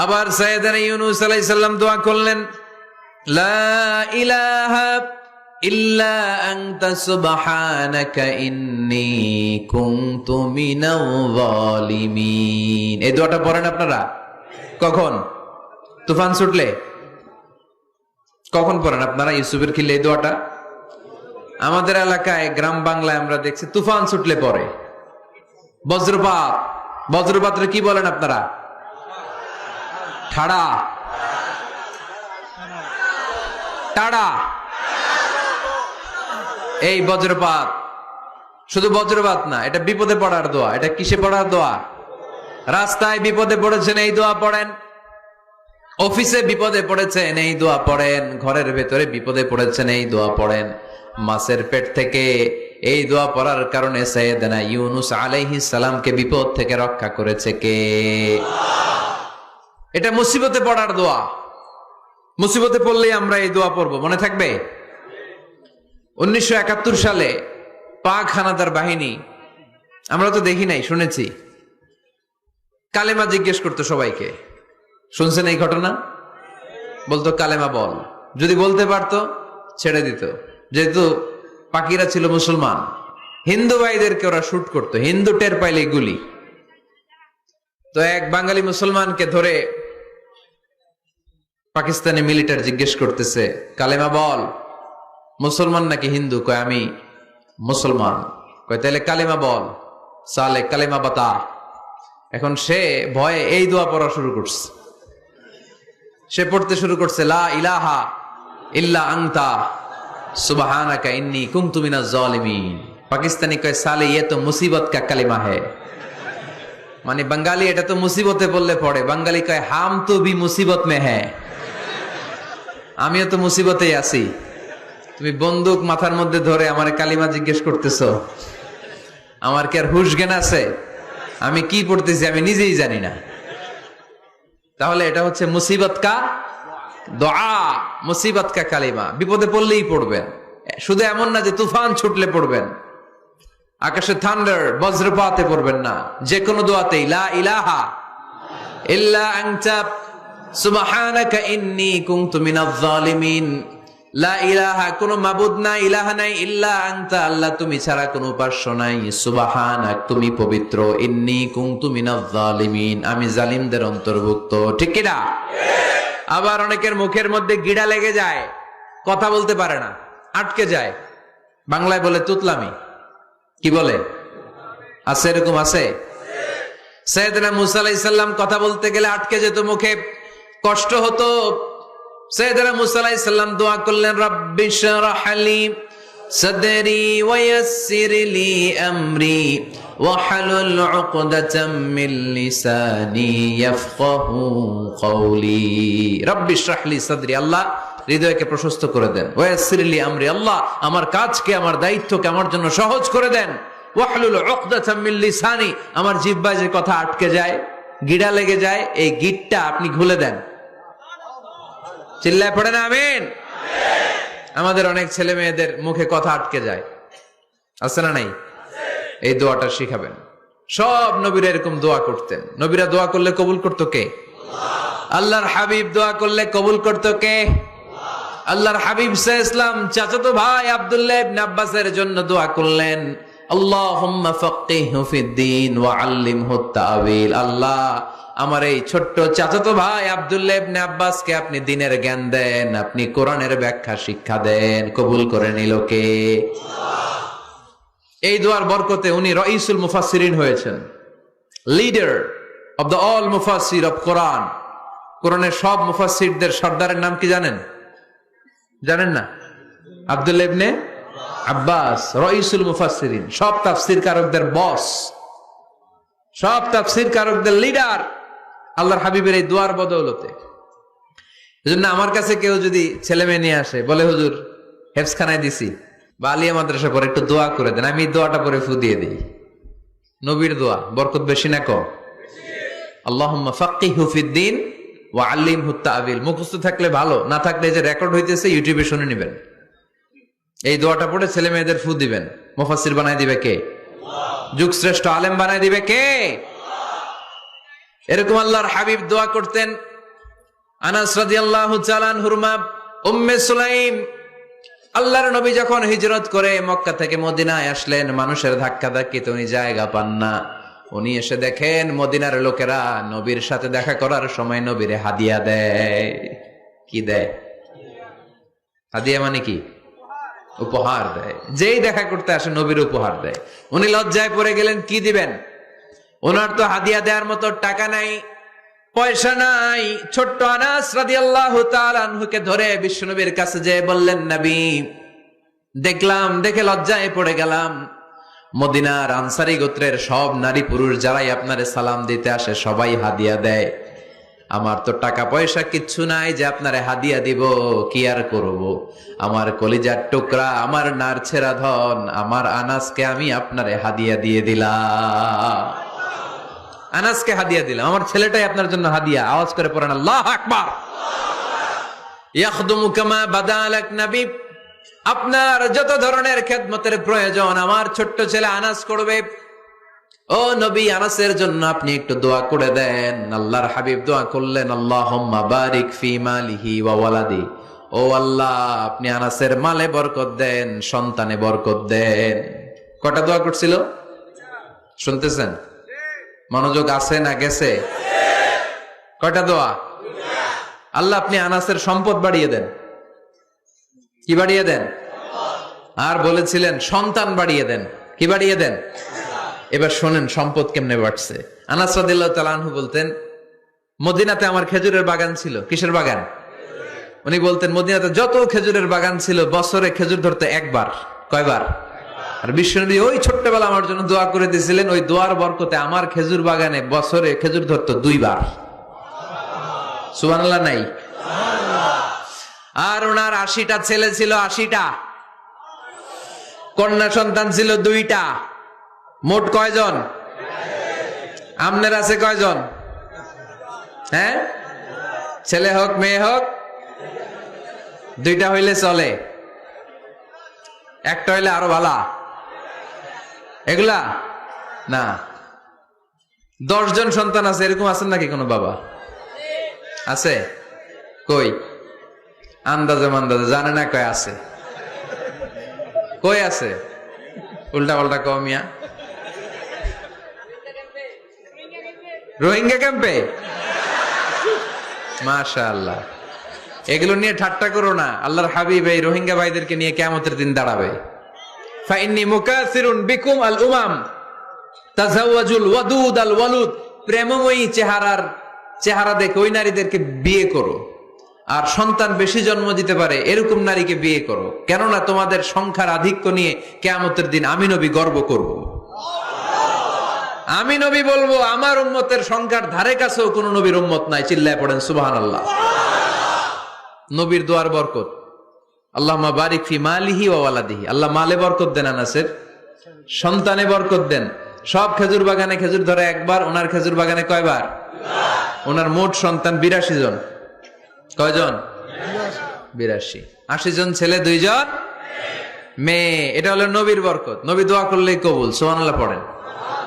আবার সাইয়েদনা ইউনূস আলাইহিস সালাম দোয়া করলেন, লা ইলাহা ইল্লা আনতা সুবহানাকা ইন্নী কুনতু মিনাল যালিমিন। এই দোয়াটা পড়েন আপনারা? কখন? তুফান ছুটলে? কখন পড়েন আপনারা ইউসুফের খিলে এই দোয়াটা? আমাদের এলাকায় গ্রাম বাংলায় আমরা দেখছি তুফান ছুটলে পড়ে। বজ্রপাত, বজ্রপাতরে কি বলেন আপনারা? ঠাড়া, টাড়া। এই বজ্রপাত শুধু বজ্রপাত না, এটা বিপদে পড়ার দোয়া। এটা কিসে পড়ার দোয়া? রাস্তায় বিপদে পড়েছেন এই দোয়া পড়েন, অফিসে বিপদে পড়েছেন এই দোয়া পড়েন, ঘরের ভেতরে বিপদে পড়েছেন এই দোয়া পড়েন। মাছের পেট থেকে এই দোয়া পড়ার কারণে সাইয়েদনা ইউনূস আলাইহিস সালামকে বিপদ থেকে রক্ষা করেছে কে? এটা মুসিবতে পড়ার দোয়া। মুসিবতে পড়লেই আমরা এই দোয়া পড়বো, মনে থাকবে? 1971 সালে পাক হানাদার বাহিনী, আমরা তো দেখি নাই, শুনেছি, কালেমা জিজ্ঞেস করতো সবাইকে। শুনছেন এই ঘটনা? বলতো কালেমা বল, যদি বলতে পারতো ছেড়ে দিত। যেহেতু পাকিরা ছিল মুসলমান, হিন্দু ভাইদেরকে ওরা শুট করতো, হিন্দু টের পাইলে গুলি। তো এক বাঙালি মুসলমানকে ধরে পাকিস্তানি মিলিটারি জিজ্ঞেস করতেছে, কালেমা বল। মুসলমান নাকি হিন্দু? কয় আমি মুসলমান। কয় তাহলে কালেমা বল। সালে কালেমা বাতা। এখন সে ভয়ে এই দোয়া পড়া শুরু করছে। সে পড়তে শুরু করছে, লা ইলাহা ইল্লা আনতা সুবহানাকা ইন্নী কুনতু মিনাজ জালিমিন। পাকিস্তানি কয় সালে ये तो मुसीबत का कलिमा है। মানে বাঙালি এটা তো মুসিবতে পড়লে পড়ে, বাঙালি কয় হাম তো ভি মুসিবত মে হ্যায়, আমিও তো মুসিবতেই আছি। তুমি বন্দুক মাথার মধ্যে ধরে আমার কালিমা জিজ্ঞেস করতেছো, আমার কি আর হুশ জ্ঞান আছে? আমি কি পড়তেছি আমি নিজেই জানি না। তাহলে এটা হচ্ছে মুসিবত কা দোয়া, মুসিবত কা কালিমা। বিপদে পড়লেই পড়বেন, শুধু এমন না যে তুফান ছুটলে পড়বেন, আকাশে থান্ডার বজ্রপাতে পড়বেন না। যে কোনো দোয়াতেই লা ইলাহা ইল্লা আনতা সুবহানাকা ইন্নী কুনতু মিনাজ জালিমিন। লা ইলাহা, কোনো মাবুদ নাই, ইলাহা নাই, ইল্লা আনতা, আল্লাহ তুমি ছাড়া কোনো উপাস্য নাই, সুবহানাক, তুমি পবিত্র, ইন্নী কুনতু মিনাজ জালিমিন, আমি জালিমদের অন্তর্ভুক্ত। ঠিক কি না? আবার অনেকের মুখের মধ্যে গিড়া লেগে যায়, কথা বলতে পারে না, আটকে যায়। বাংলায় বলে তুতলামি। কি বলে? আছে, এরকম আছে। সাইয়েদনা মূসা আলাইহিস সালাম কথা বলতে গেলে আটকে যেত, মুখে কষ্ট হতো। সাইয়েদনা মূসা আলাইহিস সালাম দোয়া করলেন, রাব্বি শরহ লি সাদরি ওয়া ইয়াসসির লি আমরি ওয়াহলুল উকদাতাম মিন লিসানি ইয়াফকাহু কওলি। রাব্বি শরহ লি সাদরি, আল্লাহ হৃদয়কে প্রশস্ত করে দেন। ওয়া ইয়াসসির লি আমরি, আল্লাহ আমার কাজকে, আমার দায়িত্বকে আমার জন্য সহজ করে দেন। ওয়াহলুল উকদাতাম মিন লিসানি, আমার জিহ্বায় যে কথা আটকে যায়, গিড়া লেগে যায়, এই গিটটা আপনি খুলে দেন। চিল্লায় পড়েন আমিন। আমাদের অনেক ছেলে মেয়েদের মুখে কথা আটকে যায়, আছে না নাই? এই দোয়াটা শিখাবেন। সব নবীরা এরকম দোয়া করতেন। নবীরা দোয়া করলে কবুল করতো কে? আল্লাহর হাবিব দোয়া করলে কবুল করতো কে? আল্লাহর হাবিব সাল্লাল্লাহু আলাইহি ওয়াসাল্লাম চাচাতো ভাই আব্দুল্লাহ ইবনে আব্বাসের জন্য দোয়া করলেন, আল্লাহুম্মা ফাক্কিহহু ফিদ্দীন ওয়া আল্লিমহু তা'ওয়িল। আল্লাহ আমার এই ছোট্ট চাচাতো ভাই আব্দুল্লাহ ইবনে আব্বাসকে আপনি দ্বীনের জ্ঞান দেন, আপনি কোরআনের ব্যাখ্যা শিক্ষা দেন। কবুল করে নিল কে? এই দোয়ার বরকতে উনি রাইসুল মুফাসসিরিন হয়েছেন, লিডার অফ দ্য অল মুফাসসির অফ কোরআন। কোরআনের সব মুফাসসিরদের সর্দারের নাম কি জানেন? জানেন না? আব্দুল্লাহ ইবনে আব্বাস রাইসুল মুফাসসিরিন, সব তাফসীর কারকদের বস, সব তাফসীর কারকদের লিডার আল্লাহর হাবিবের এই দোয়ার বদৌলতে। এজন্য আমার কাছে কেউ যদি ছেলে মেয়ে নিয়ে আসে, বলে হুজুর হেফজখানায় দিছি বা আলিয়া মাদ্রাসা করে একটু দোয়া করে দেন, আমি দোয়াটা পরে ফু দিয়ে দিই। নবীর দোয়া বরকত বেশি না কম? আল্লাহুম্মা ফাক্কিহহু ফিদ্দীন ওয়া আল্লিমহু তা'ওয়িল। মুখস্থ থাকলে ভালো, না থাকলে যে রেকর্ড হইতেছে ইউটিউবে শুনে নেবেন। এই দোয়াটা পড়ে ছেলে মেয়েদের ফু দিবেন। মুফাসসির বানায় দিবে কে? যুগ শ্রেষ্ঠ আলেম বানায় দিবে কে? এরকম আল্লাহর হাবিব দোয়া করতেন। আনাস রাদিয়াল্লাহু তাআলা আনহুর মা উম্মে সুলাইম, আল্লাহর নবী যখন হিজরত করে মক্কা থেকে মদিনায় আসলেন, মানুষের ধাক্কাধাক্কিতে উনি জায়গা পান না। উনি এসে দেখেন মদিনার লোকেরা নবীর সাথে দেখা করার সময় নবীরে হাদিয়া দেয়। কি দেয়? হাদিয়া মানে কি? উপহার দেয়। যেই দেখা করতে আসে নবীর উপহার দেয়। উনি লজ্জায় পড়ে গেলেন, কি দিবেন? ওনার তো হাদিয়া দেওয়ার মতো টাকা নাই, পয়সা নাই। ছোট্ট আনাস রাদিয়াল্লাহু তাআলা আনহুকে ধরে বিশ্বনবীর কাছে যেয়ে বললেন, নবী, দেখলাম, দেখে লজ্জায় পড়ে গেলাম, মদিনার আনসারী গোত্রের সব নারী পুরুষ যারাই আপনারে সালাম দিতে আসে সবাই হাদিয়া দেয়। আমার তো টাকা পয়সা কিচ্ছু নাই যে আপনারে হাদিয়া দিব, কি আর করব। আমার কলিজার টুকরা, আমার নারছেরা ধন, আমার আনাসকে আমি আপনারে হাদিয়া দিয়ে দিলাম। আনাসকে হাদিয়া দিলাম, আমার ছেলেটাই আপনার জন্য হাদিয়া। আওয়াজ করে পড়েন আল্লাহু আকবার। ইয়াখদুমু কামা বাদালাক নবী, আপনার যত ধরনের খেদমতের প্রয়োজন আমার ছোট্ট ছেলে আনাস করবে। ও নবী, আনাসের জন্য আপনি একটু দোয়া করে দেন। আল্লাহর হাবিব দোয়া করলেন, আল্লাহুম্মা বারিক ফি মালিহি ওয়া ওয়ালাদি। ও আল্লাহ, আপনি আনাসের মালে বরকত দেন, সন্তানে বরকত দেন। কটা দোয়া করছিল শুনতেছেন? মনোযোগ আছে না গেছে? কয়টা দোয়া? আল্লাহ, আপনি আনাসের সম্পদ বাড়িয়ে দেন। কি বাড়িয়ে দেন? আর বলেছিলেন সন্তান বাড়িয়ে দেন। কি বাড়িয়ে দেন? এবার শোনেন সম্পদ কেমনে বাড়ছে। আনাস রাদিয়াল্লাহু তাআলা আনহু বলতেন, মদিনাতে আমার খেজুরের বাগান ছিল। কিসের বাগান? উনি বলতেন মদিনাতে যত খেজুরের বাগান ছিল বছরে খেজুর ধরতে একবার। কয়বার? আর বিশ্বনবী ওই ছোট্টবেলা আমার জন্য দোয়া করে দিয়েছিলেন, ওই দোয়ার বরকতে আমার খেজুর বাগানে বছরে খেজুর ধরতো 2 বার। সুবহানাল্লাহ নাই? আর ওনার 80টা ছেলে ছিল, 80টা কন্যা সন্তান ছিল 2টা। মোট কয়জন? আমনের আছে কয়জন? হ্যাঁ, ছেলে হোক মেয়ে হোক 2টা হইলে চলে, একটা হইলে আরো ভালা। এগুলা না, 10 জন সন্তান আছে, এরকম আছেন নাকি কোনো বাবা? আছে? কই? আন্দাজে মান্দাজে জানে না কয় আছে। কই আছে? উল্টা পাল্টা কও মিয়া। রোহিঙ্গা ক্যাম্পে? মাশাআল্লাহ। এগুলো নিয়ে ঠাট্টা করো না। আল্লাহর হাবিব এই রোহিঙ্গা ভাইদেরকে নিয়ে কিয়ামতের দিন দাঁড়াবে। ফাইন্নী মুকাসিরুন বিকুম আল উমাম তাজাওয়াজুল ওয়াদুদ আল ওয়ালুদ। প্রেমময়ী চেহারা দেখে ওই নারীদেরকে বিয়ে করো, আর সন্তান বেশি জন্ম দিতে পারে এরকম নারীকে বিয়ে করো। কেননা তোমাদের সংখ্যার আধিক্য নিয়ে কিয়ামতের দিন আমি নবী গর্ব করব। আমি নবী বলবো আমার উম্মতের সংখ্যার ধারে কাছেও কোন নবীর উম্মত নাই। চিল্লায় পড়েন সুবহানাল্লাহ। নবীর দোয়ার বরকত। আল্লাহুম্মা বারিক ফি মালিহি ওয়া ওয়ালাদিহি। আল্লাহ মালে বরকত দেন, আনাসের সন্তানে বরকত দেন। সব খেজুর বাগানে খেজুর ধরে একবার, ওনার খেজুর বাগানে কয়বার? ওনার মোট সন্তান 82 জন। কয়জন? 82। 80 জন ছেলে, 2 জন মেয়ে। এটা হলো নবীর বরকত। নবী দোয়া করলেই কবুল। সুবহানাল্লাহ পড়েন।